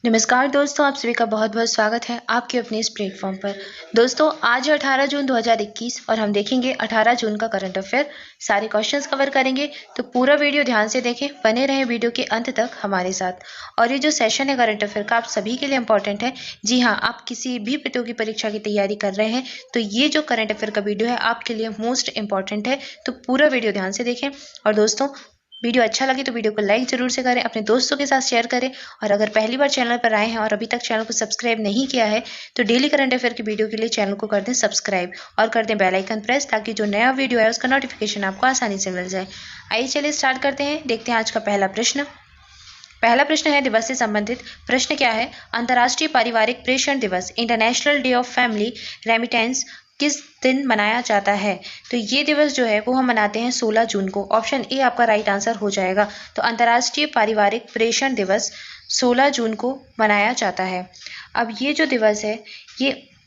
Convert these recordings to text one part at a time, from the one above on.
नमस्कार दोस्तों, आप सभी का बहुत बहुत स्वागत है आपके अपने इस प्लेटफॉर्म पर। दोस्तों, आज है 18 जून 2021 और हम देखेंगे 18 जून का करंट अफेयर। सारे क्वेश्चंस कवर करेंगे, तो पूरा वीडियो ध्यान से देखें, बने रहें वीडियो के अंत तक हमारे साथ। और ये जो सेशन है करंट अफेयर का, आप सभी के लिए इंपॉर्टेंट है। जी हाँ, आप किसी भी प्रतियोगी परीक्षा की तैयारी कर रहे हैं तो ये जो करंट अफेयर का वीडियो है आपके लिए मोस्ट इंपॉर्टेंट है, तो पूरा वीडियो ध्यान से देखें। और दोस्तों, वीडियो अच्छा लगे तो वीडियो को लाइक जरूर से करें, अपने दोस्तों के साथ शेयर करें। और अगर पहली बार चैनल पर आए हैं और अभी तक चैनल को सब्सक्राइब नहीं किया है तो डेली करंट अफेयर की वीडियो के लिए चैनल को कर दें सब्सक्राइब और कर दें बेल आइकन प्रेस, ताकि जो नया वीडियो है उसका नोटिफिकेशन आपको आसानी से मिल जाए। आइए चलिए स्टार्ट करते हैं। देखते हैं आज का पहला प्रश्न। पहला प्रश्न है दिवस से संबंधित। प्रश्न क्या है? अंतर्राष्ट्रीय पारिवारिक प्रेषण दिवस, international day of family remittance, किस दिन मनाया जाता है? तो ये दिवस जो है वो हम मनाते हैं 16 जून को। ऑप्शन ए आपका राइट आंसर हो जाएगा। तो अंतर्राष्ट्रीय पारिवारिक प्रेषण दिवस 16 जून को मनाया जाता है। अब ये जो दिवस है,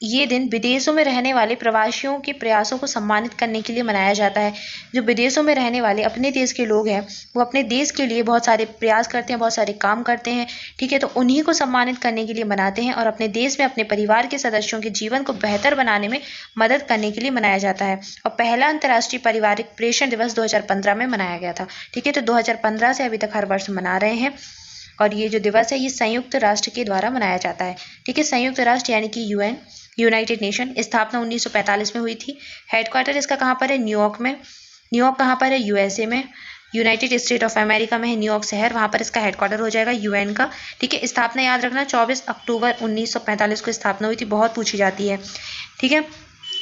ये दिन विदेशों में रहने वाले प्रवासियों के प्रयासों को सम्मानित करने के लिए मनाया जाता है। जो विदेशों में रहने वाले अपने देश के लोग हैं, वो अपने देश के लिए बहुत सारे प्रयास करते हैं, बहुत सारे काम करते हैं, ठीक है। तो उन्हीं को सम्मानित करने के लिए मनाते हैं और अपने देश में अपने परिवार के सदस्यों के जीवन को बेहतर बनाने में मदद करने के लिए मनाया जाता है। और पहला अंतर्राष्ट्रीय पारिवारिक प्रेषण दिवस 2015 में मनाया गया था, ठीक है। तो 2015 से अभी तक हर वर्ष मना रहे हैं। और ये जो दिवस है ये संयुक्त राष्ट्र के द्वारा मनाया जाता है, ठीक है। संयुक्त राष्ट्र यानी कि यूएन, यूनाइटेड नेशन। स्थापना 1945 में हुई थी। हेडक्वार्टर इसका कहाँ पर है? न्यूयॉर्क में। न्यूयॉर्क कहाँ पर है? यूएसए में। यूनाइटेड स्टेट ऑफ अमेरिका में है न्यूयॉर्क शहर, वहाँ पर इसका हेडक्वार्टर हो जाएगा यूएन का, ठीक है। स्थापना याद रखना 24 अक्टूबर 1945 को स्थापना हुई थी, बहुत पूछी जाती है, ठीक है,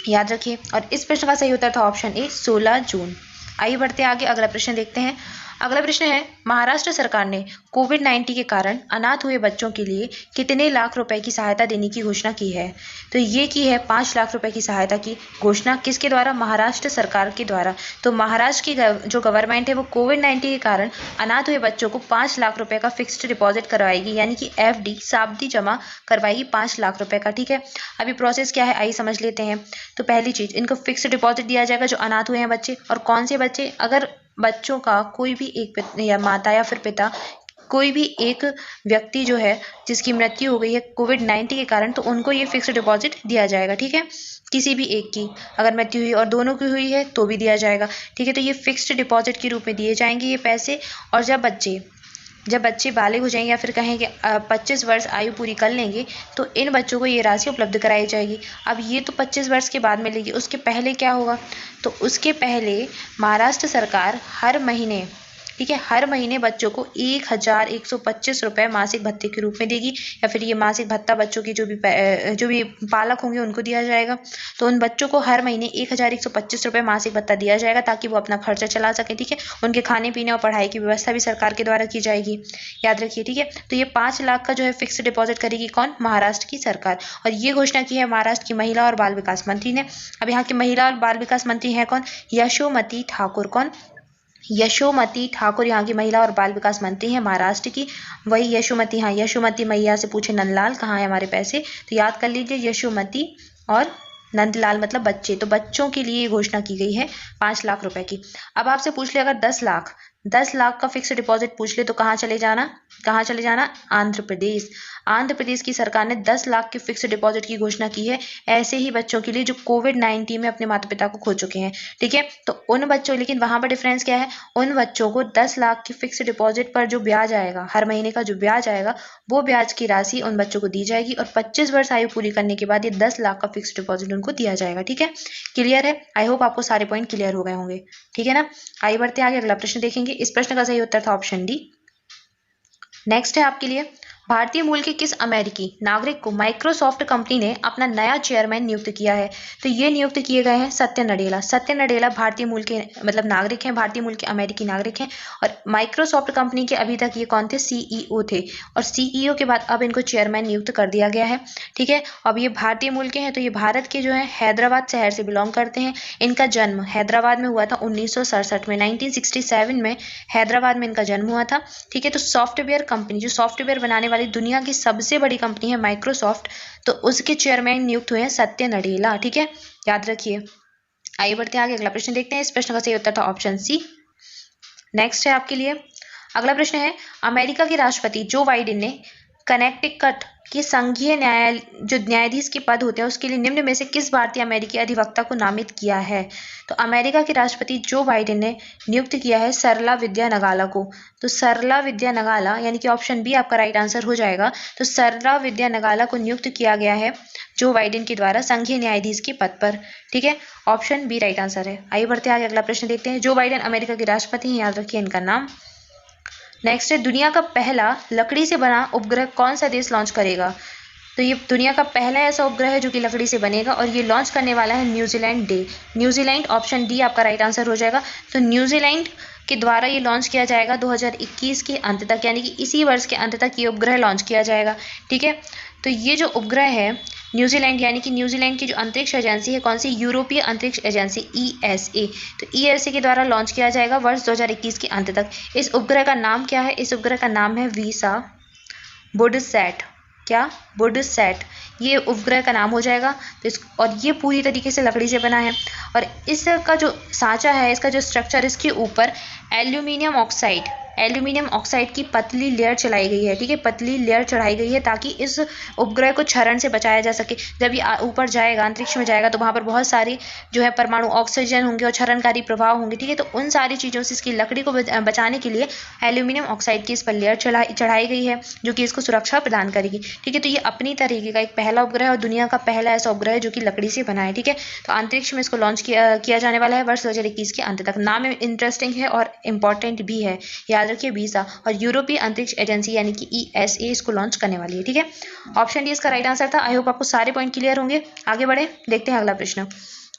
याद रखिए। और इस प्रश्न का सही उत्तर था ऑप्शन ए 16 जून। आइए बढ़ते आगे, अगला प्रश्न देखते हैं। अगला प्रश्न है, महाराष्ट्र सरकार ने कोविड-19 के कारण अनाथ हुए बच्चों के लिए कितने लाख रुपए की सहायता देने की घोषणा की है? तो ये की है 5 लाख रुपए की सहायता की घोषणा। किसके द्वारा? महाराष्ट्र सरकार के द्वारा। तो महाराष्ट्र की जो गवर्नमेंट है वो कोविड-19 के कारण अनाथ हुए बच्चों को 5 लाख रुपए का फिक्स्ड डिपॉजिट करवाएगी, यानी कि एफडी, सावधि जमा करवाएगी 5 लाख रुपए का, ठीक है। अभी प्रोसेस क्या है आइए समझ लेते हैं। तो पहली चीज, इनको फिक्स्ड डिपॉजिट दिया जाएगा जो अनाथ हुए हैं बच्चे। और कौन से बच्चे? अगर बच्चों का कोई भी एक या माता या फिर पिता, कोई भी एक व्यक्ति जो है जिसकी मृत्यु हो गई है कोविड-19 के कारण, तो उनको ये फिक्स्ड डिपॉजिट दिया जाएगा, ठीक है। किसी भी एक की अगर मृत्यु हुई और दोनों की हुई है तो भी दिया जाएगा, ठीक है। तो ये फिक्स्ड डिपॉजिट के रूप में दिए जाएंगे ये पैसे। और जब बच्चे बालिग हो जाएंगे या फिर कहें कि 25 वर्ष आयु पूरी कर लेंगे तो इन बच्चों को ये राशि उपलब्ध कराई जाएगी। अब ये तो 25 वर्ष के बाद मिलेगी, उसके पहले क्या होगा? तो उसके पहले महाराष्ट्र सरकार हर महीने, ठीक है, हर महीने बच्चों को 1125 रुपये मासिक भत्ते के रूप में देगी। या फिर ये मासिक भत्ता बच्चों की जो भी पालक होंगे उनको दिया जाएगा। तो उन बच्चों को हर महीने 1125 रुपये मासिक भत्ता दिया जाएगा, ताकि वो अपना खर्चा चला सके, ठीक है। उनके खाने पीने और पढ़ाई की व्यवस्था भी सरकार के द्वारा की जाएगी, याद रखिए, ठीक है। तो ये 5 लाख का जो है फिक्स डिपॉजिट करेगी कौन? महाराष्ट्र की सरकार। और ये घोषणा की है महाराष्ट्र की महिला और बाल विकास मंत्री ने। अब यहाँ की महिला और बाल विकास मंत्री है कौन? यशोमती ठाकुर। कौन? यशोमती ठाकुर यहाँ की महिला और बाल विकास मंत्री हैं महाराष्ट्र की। वही यशोमती, हाँ, यशोमती मैया से पूछे नंदलाल कहाँ है हमारे पैसे, तो याद कर लीजिए यशोमती और नंदलाल मतलब बच्चे। तो बच्चों के लिए घोषणा की गई है 5 लाख रुपए की। अब आपसे पूछ ले अगर 10 लाख का फिक्स डिपॉजिट पूछ ले तो कहाँ चले जाना? आंध्र प्रदेश। आंध्र प्रदेश की सरकार ने 10 लाख के फिक्स डिपॉजिट की घोषणा की है ऐसे ही बच्चों के लिए जो कोविड-19 में अपने माता पिता को खो चुके हैं, ठीक है। तो उन बच्चों, लेकिन वहां पर डिफरेंस क्या है? उन बच्चों को 10 लाख की फिक्स डिपॉजिट पर जो ब्याज आएगा, हर महीने का जो ब्याज आएगा, वो ब्याज की राशि उन बच्चों को दी जाएगी। और 25 वर्ष आयु पूरी करने के बाद ये 10 लाख का फिक्स डिपॉजिट उनको दिया जाएगा, ठीक है। क्लियर है? आई होप आपको सारे पॉइंट क्लियर हो गए होंगे, ठीक है ना। आइए बढ़ते आगे, अगला प्रश्न देखेंगे। इस प्रश्न का सही उत्तर था ऑप्शन डी। नेक्स्ट है आपके लिए, भारतीय मूल के किस अमेरिकी नागरिक को माइक्रोसॉफ्ट कंपनी ने अपना नया चेयरमैन नियुक्त किया है? तो ये नियुक्त किए गए हैं सत्य नडेला। सत्य नडेला भारतीय मूल के मतलब नागरिक हैं, भारतीय मूल के अमेरिकी नागरिक हैं। और माइक्रोसॉफ्ट कंपनी के अभी तक ये कौन थे? सीईओ थे। और सीईओ के बाद अब इनको चेयरमैन नियुक्त कर दिया गया है, ठीक है। अब ये भारतीय मूल के हैं, तो ये भारत के जो है हैदराबाद शहर से बिलोंग करते हैं। इनका जन्म हैदराबाद में हुआ था 1967 में, 1967 में हैदराबाद में इनका जन्म हुआ था, ठीक है। तो सॉफ्टवेयर कंपनी, जो सॉफ्टवेयर बनाने वाली दुनिया की सबसे बड़ी कंपनी है माइक्रोसॉफ्ट, तो उसके चेयरमैन नियुक्त हुए हैं सत्य नडेला, ठीक है, याद रखिए। आइए बढ़ते हैं आगे, अगला प्रश्न देखते हैं। इस प्रश्न का सही उत्तर था ऑप्शन सी। नेक्स्ट है आपके लिए, अगला प्रश्न है, अमेरिका के राष्ट्रपति जो बाइडेन ने कनेक्टिकट की संघीय न्यायाधीश के पद होते हैं उसके लिए निम्न में से किस भारतीय अमेरिकी अधिवक्ता को नामित किया है? तो अमेरिका के राष्ट्रपति जो बाइडेन ने नियुक्त किया है सरला विद्या नगाला को। तो सरला विद्या नगाला यानी कि ऑप्शन बी आपका राइट आंसर हो जाएगा। तो सरला विद्या नगाला को नियुक्त किया गया है जो बाइडेन के द्वारा संघीय न्यायाधीश के पद पर। ठीक है, ऑप्शन बी राइट आंसर है। आइए बढ़ते हैं आगे, अगला प्रश्न देखते हैं। जो बाइडेन अमेरिका के राष्ट्रपति हैं, याद रखिए इनका नाम। नेक्स्ट है, दुनिया का पहला लकड़ी से बना उपग्रह कौन सा देश लॉन्च करेगा? तो ये दुनिया का पहला ऐसा उपग्रह है जो कि लकड़ी से बनेगा और ये लॉन्च करने वाला है न्यूजीलैंड। न्यूजीलैंड, ऑप्शन डी आपका राइट आंसर हो जाएगा। तो न्यूजीलैंड के द्वारा ये लॉन्च किया जाएगा 2021 के अंत तक, यानी कि इसी वर्ष के अंत तक ये उपग्रह लॉन्च किया जाएगा। ठीक है, तो ये जो उपग्रह है न्यूजीलैंड यानी कि न्यूजीलैंड की जो अंतरिक्ष एजेंसी है, कौन सी? यूरोपीय अंतरिक्ष एजेंसी ESA। तो ESA के द्वारा लॉन्च किया जाएगा वर्ष 2021 के अंत तक। इस उपग्रह का नाम क्या है? इस उपग्रह का नाम है वीसा बुडसैट। क्या? बुडसैट, ये उपग्रह का नाम हो जाएगा। तो और ये पूरी तरीके से लकड़ी से बना है और इसका जो सांचा है, इसका जो स्ट्रक्चर, इसके ऊपर एल्यूमिनियम ऑक्साइड की पतली लेयर चलाई गई है। ठीक है, पतली लेयर चढ़ाई गई है ताकि इस उपग्रह को क्षरण से बचाया जा सके। जब ये ऊपर जाएगा, अंतरिक्ष में जाएगा, तो वहाँ पर बहुत सारी जो है परमाणु ऑक्सीजन होंगे और क्षरणकारी प्रभाव होंगे। ठीक है, तो उन सारी चीज़ों से इसकी लकड़ी को बचाने के लिए एल्यूमिनियम ऑक्साइड की इस पर लेयर चढ़ाई गई है जो कि इसको सुरक्षा प्रदान करेगी। ठीक है, तो ये अपनी तरीके का एक पहला उपग्रह और दुनिया का पहला ऐसा उपग्रह है जो कि लकड़ी से बना है। ठीक है, तो अंतरिक्ष में इसको लॉन्च किया जाने वाला है वर्ष 2021 के अंत तक। नाम इंटरेस्टिंग है और इम्पॉर्टेंट भी है, याद रखिए वीसा। और यूरोपीय अंतरिक्ष एजेंसी यानी कि ESA इसको लॉन्च करने वाली है। ठीक है, ऑप्शन डी इसका राइट आंसर था। आई होप आपको सारे पॉइंट क्लियर होंगे। आगे बढ़े, देखते हैं अगला प्रश्न।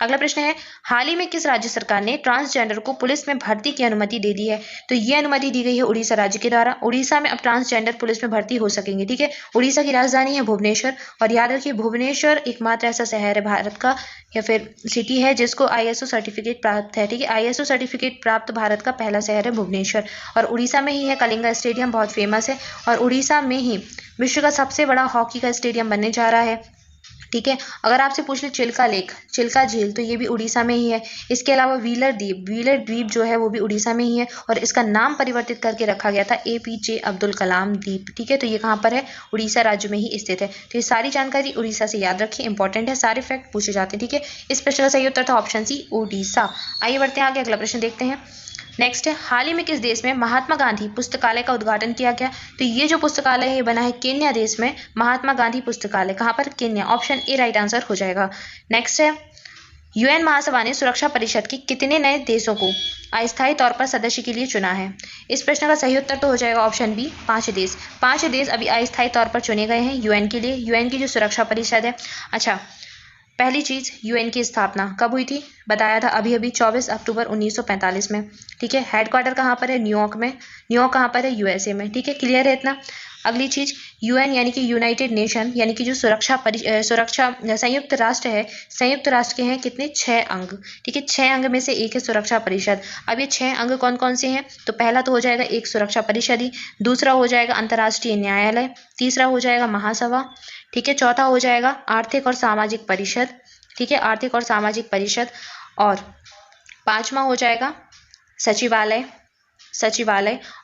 अगला प्रश्न है, हाल ही में किस राज्य सरकार ने ट्रांसजेंडर को पुलिस में भर्ती की अनुमति दे दी है? तो ये अनुमति दी गई है उड़ीसा राज्य के द्वारा। उड़ीसा में अब ट्रांसजेंडर पुलिस में भर्ती हो सकेंगे। ठीक है, उड़ीसा की राजधानी है भुवनेश्वर और याद रखिए भुवनेश्वर एकमात्र ऐसा शहर है भारत का या फिर सिटी है जिसको ISO सर्टिफिकेट प्राप्त है। ठीक है, ISO सर्टिफिकेट प्राप्त भारत का पहला शहर है भुवनेश्वर और उड़ीसा में ही है। कलिंगा स्टेडियम बहुत फेमस है और उड़ीसा में ही विश्व का सबसे बड़ा हॉकी का स्टेडियम बनने जा रहा है। ठीक है, अगर आपसे पूछ ले चिल्का झील, तो ये भी उड़ीसा में ही है। इसके अलावा व्हीलर द्वीप जो है वो भी उड़ीसा में ही है और इसका नाम परिवर्तित करके रखा गया था APJ अब्दुल कलाम द्वीप। ठीक है, तो ये कहाँ पर है? उड़ीसा राज्य में ही स्थित है। तो ये सारी जानकारी उड़ीसा से याद रखिए, इंपॉर्टेंट है, सारे फैक्ट पूछे जाते हैं। ठीक है, इस प्रश्न का सही उत्तर था ऑप्शन सी, उड़ीसा। आइए बढ़ते हैं आगे, अगला प्रश्न देखते हैं। नेक्स्ट है, हाल ही में किस देश में महात्मा गांधी पुस्तकालय का उद्घाटन किया गया? तो ये जो पुस्तकालय है ये बना है केन्या देश में। महात्मा गांधी पुस्तकालय कहाँ पर? Kenya, option A right answer हो जाएगा। नेक्स्ट है, UN महासभा ने सुरक्षा परिषद के कितने नए देशों को अस्थायी तौर पर सदस्य के लिए चुना है? इस प्रश्न का सही उत्तर तो हो जाएगा ऑप्शन बी, 5 देश। 5 देश अभी अस्थायी तौर पर चुने गए हैं UN के लिए। UN की जो सुरक्षा परिषद है, अच्छा पहली चीज़ UN की स्थापना कब हुई थी? बताया था अभी 24 अक्टूबर 1945 में। ठीक है, हेडक्वार्टर कहाँ पर है? न्यूयॉर्क में। न्यूयॉर्क कहाँ पर है? USA में। ठीक है, क्लियर है इतना? अगली चीज़, UN यानी कि यूनाइटेड नेशन यानी कि जो सुरक्षा संयुक्त राष्ट्र है, संयुक्त राष्ट्र के हैं कितने? 6 अंग। ठीक है, 6 अंग में से एक है सुरक्षा परिषद। अब ये 6 अंग कौन कौन से हैं? तो पहला तो हो जाएगा एक सुरक्षा परिषद ही, दूसरा हो जाएगा अंतर्राष्ट्रीय न्यायालय, तीसरा हो जाएगा महासभा। ठीक है, चौथा हो जाएगा आर्थिक और सामाजिक परिषद। ठीक है, आर्थिक और सामाजिक परिषद। और 5वां हो जाएगा सचिवालय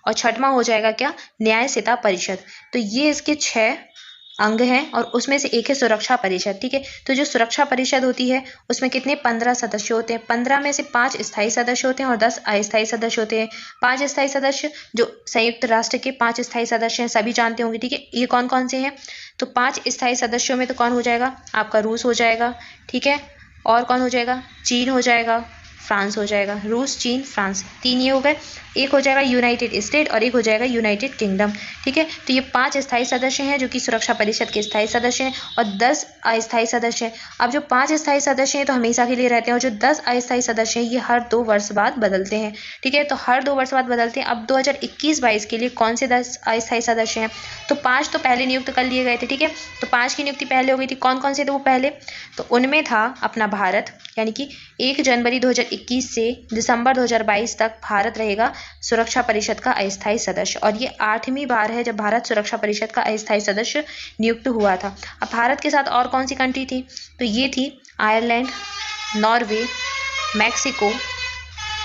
और 6वां हो जाएगा क्या? न्यायसेवा परिषद। तो ये इसके 6 अंग हैं और उसमें से एक है सुरक्षा परिषद। ठीक है, तो जो सुरक्षा परिषद होती है उसमें कितने? 15 सदस्य होते हैं। 15 में से 5 स्थायी सदस्य होते हैं और 10 अस्थायी सदस्य होते हैं। 5 स्थायी सदस्य जो संयुक्त राष्ट्र के 5 स्थायी सदस्य हैं, सभी जानते होंगे। ठीक है, ये कौन कौन से हैं? तो 5 स्थायी सदस्यों में तो कौन हो जाएगा? आपका रूस हो जाएगा। ठीक है, और कौन हो जाएगा? चीन हो जाएगा, फ्रांस हो जाएगा। रूस, चीन, फ्रांस, 3 ये हो गए। एक हो जाएगा यूनाइटेड स्टेट और एक हो जाएगा यूनाइटेड किंगडम। ठीक है, तो ये 5 स्थायी सदस्य हैं जो कि सुरक्षा परिषद के स्थायी सदस्य हैं और 10 अस्थायी सदस्य हैं। अब जो 5 स्थायी सदस्य हैं तो हमेशा के लिए रहते हैं और जो 10 अस्थायी सदस्य हैं ये हर 2 वर्ष बाद बदलते हैं। ठीक है, तो हर 2 वर्ष बाद बदलते हैं। अब 2021-22 के लिए कौन से 10 अस्थायी सदस्य हैं? तो 5 तो पहले नियुक्त कर लिए गए थे। ठीक है, तो 5 की नियुक्ति पहले हो गई थी। कौन कौन से थे वो पहले? तो उनमें था अपना भारत, यानी कि 1 जनवरी 2021 से दिसंबर 2022 तक भारत रहेगा सुरक्षा परिषद का अस्थायी सदस्य और ये 8वीं बार है जब भारत सुरक्षा परिषद का अस्थायी सदस्य नियुक्त हुआ था। अब भारत के साथ और कौन सी कंट्री थी? तो ये थी आयरलैंड, नॉर्वे, मैक्सिको,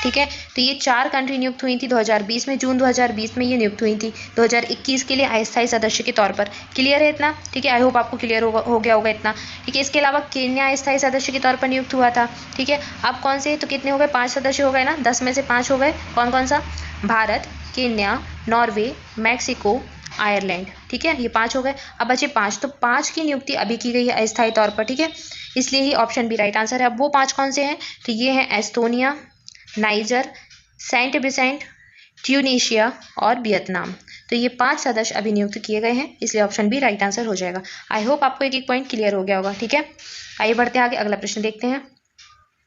ठीक है। तो ये 4 कंट्री नियुक्त हुई थी 2020 में, जून 2020 में ये नियुक्त हुई थी 2021 के लिए अस्थायी सदस्य के तौर पर। क्लियर है इतना? ठीक है, आई होप आपको क्लियर हो गया होगा इतना। ठीक है, इसके अलावा केन्या अस्थायी सदस्य के तौर पर नियुक्त हुआ था। ठीक है, अब कौन से, तो कितने हो गए, 5 सदस्य हो गए ना, 10 में से 5 हो गए। कौन कौन सा? Bharat, Kenya, Norway, Mexico, Ireland. ठीक है, ये 5 हो गए। अब बचे 5, तो 5 की नियुक्ति अभी की गई है अस्थायी तौर पर। ठीक है, इसलिए ही ऑप्शन बी राइट आंसर है। अब वो 5 कौन से हैं? तो ये हैं Estonia, Niger, Saint Vincent, Tunisia और वियतनाम। तो ये 5 सदस्य अभी नियुक्त किए गए हैं, इसलिए ऑप्शन बी राइट आंसर हो जाएगा। आई होप आपको एक एक पॉइंट क्लियर हो गया होगा। ठीक है, आइए बढ़ते हैं आगे, अगला प्रश्न देखते हैं।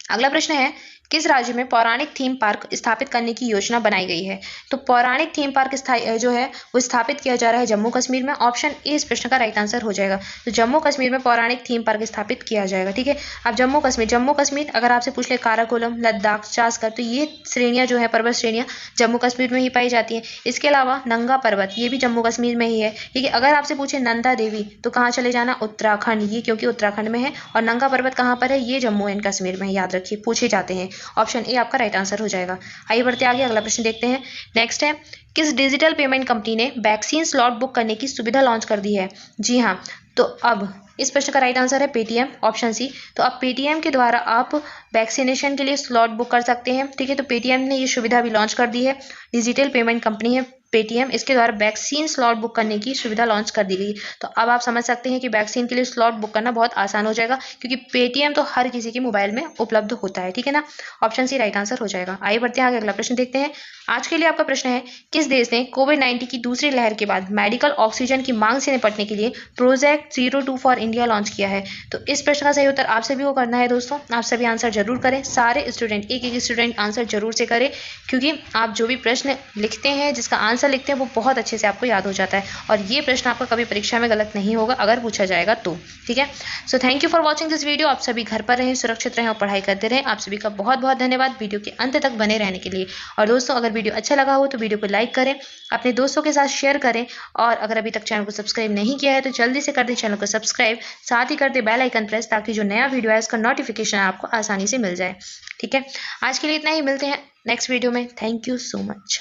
अगला प्रश्न है, किस राज्य में पौराणिक थीम पार्क स्थापित करने की योजना बनाई गई है? तो पौराणिक थीम पार्क जो है वो स्थापित किया जा रहा है जम्मू कश्मीर में। ऑप्शन ए इस प्रश्न का राइट आंसर हो जाएगा। तो जम्मू कश्मीर में पौराणिक थीम पार्क स्थापित किया जाएगा। ठीक है, अब जम्मू कश्मीर अगर आपसे पूछ ले काराकोरम, लद्दाख, चास्कर, तो ये श्रेणियां जो है, पर्वत श्रेणियां जम्मू कश्मीर में ही पाई जाती हैं। इसके अलावा नंगा पर्वत, ये भी जम्मू कश्मीर में ही है। ठीक है, अगर आपसे पूछे नंदा देवी, तो कहाँ चले जाना? उत्तराखंड, ये क्योंकि उत्तराखंड में है। और नंगा पर्वत कहाँ पर है? ये जम्मू एंड कश्मीर में, याद रखिए, पूछे जाते हैं। ऑप्शन ए आपका राइट आंसर हो जाएगा। आइए बढ़ते आगे, अगला प्रश्न देखते हैं। नेक्स्ट है, किस डिजिटल पेमेंट कंपनी ने वैक्सीन स्लॉट बुक करने की सुविधा लॉन्च कर दी है? जी हाँ, तो अब इस प्रश्न का राइट आंसर है पेटीएम, ऑप्शन सी। तो अब पेटीएम के द्वारा आप वैक्सीनेशन के लिए स्लॉट बुक कर सकते हैं। ठीक है, तो पेटीएम ने ये सुविधा भी लॉन्च कर दी है। डिजिटल पेमेंट कंपनी है पेटीएम, इसके द्वारा वैक्सीन स्लॉट बुक करने की सुविधा लॉन्च कर दी गई। तो अब आप समझ सकते हैं कि वैक्सीन के लिए स्लॉट बुक करना बहुत आसान हो जाएगा, क्योंकि पेटीएम तो हर किसी के मोबाइल में उपलब्ध होता है। ठीक है ना, ऑप्शन सी राइट आंसर हो जाएगा। आइए बढ़ते हैं आगे, अगला प्रश्न देखते हैं। आज के लिए आपका प्रश्न है, किस देश ने कोविड-19 की दूसरी लहर के बाद मेडिकल ऑक्सीजन की मांग से निपटने के लिए प्रोजेक्ट 02 फॉर इंडिया लॉन्च किया है? तो इस प्रश्न का सही उत्तर आप सभी को करना है दोस्तों। आप सभी आंसर जरूर करें, सारे स्टूडेंट, एक स्टूडेंट आंसर जरूर से करें, क्योंकि आप जो भी प्रश्न लिखते हैं, जिसका आंसर लिखते हैं, वो बहुत अच्छे से आपको याद हो जाता है। और ये प्रश्न आपका कभी परीक्षा में गलत नहीं होगा अगर पूछा जाएगा तो। ठीक है, so thank you for watching this video. आप सभी घर पर रहें, सुरक्षित रहें और पढ़ाई करते रहें। आप सभी का बहुत बहुत धन्यवाद वीडियो के अंत तक बने रहने के लिए। और दोस्तों, अगर वीडियो अच्छा लगा हो तो वीडियो को लाइक करें, अपने दोस्तों के साथ शेयर करें, और अगर अभी तक चैनल को सब्सक्राइब नहीं किया है तो जल्दी से कर दें चैनल को सब्सक्राइब, साथ ही कर दें बेल आइकन प्रेस, ताकि जो नया वीडियो है उसका नोटिफिकेशन आपको आसानी से मिल जाए। ठीक है, आज के लिए इतना ही, मिलते हैं नेक्स्ट वीडियो में। Thank you so much.